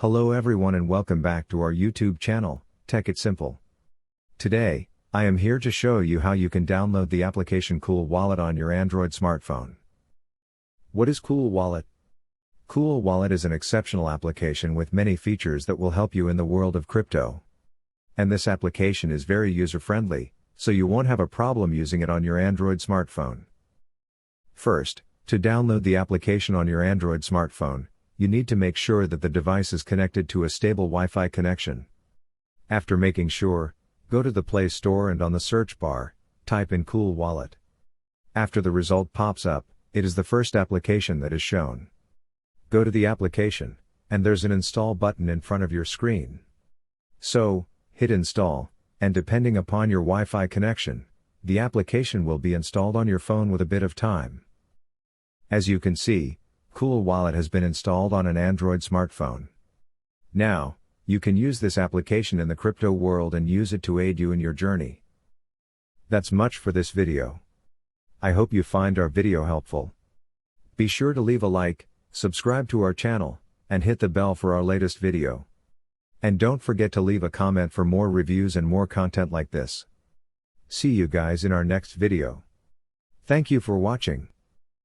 Hello everyone and welcome back to our YouTube channel, Tech It Simple. Today, I am here to show you how you can download the application Cool Wallet on your Android smartphone. What is Cool Wallet? Cool Wallet is an exceptional application with many features that will help you in the world of crypto. And this application is very user-friendly, so you won't have a problem using it on your Android smartphone. First, to download the application on your Android smartphone, you need to make sure that the device is connected to a stable Wi-Fi connection. After making sure, go to the Play Store and on the search bar, type in Cool Wallet. After the result pops up, it is the first application that is shown. Go to the application, and there's an install button in front of your screen. So, hit install, and depending upon your Wi-Fi connection, the application will be installed on your phone with a bit of time. As you can see, Cool Wallet has been installed on an Android smartphone. Now, you can use this application in the crypto world and use it to aid you in your journey. That's much for this video. I hope you find our video helpful. Be sure to leave a like, subscribe to our channel, and hit the bell for our latest video. And don't forget to leave a comment for more reviews and more content like this. See you guys in our next video. Thank you for watching.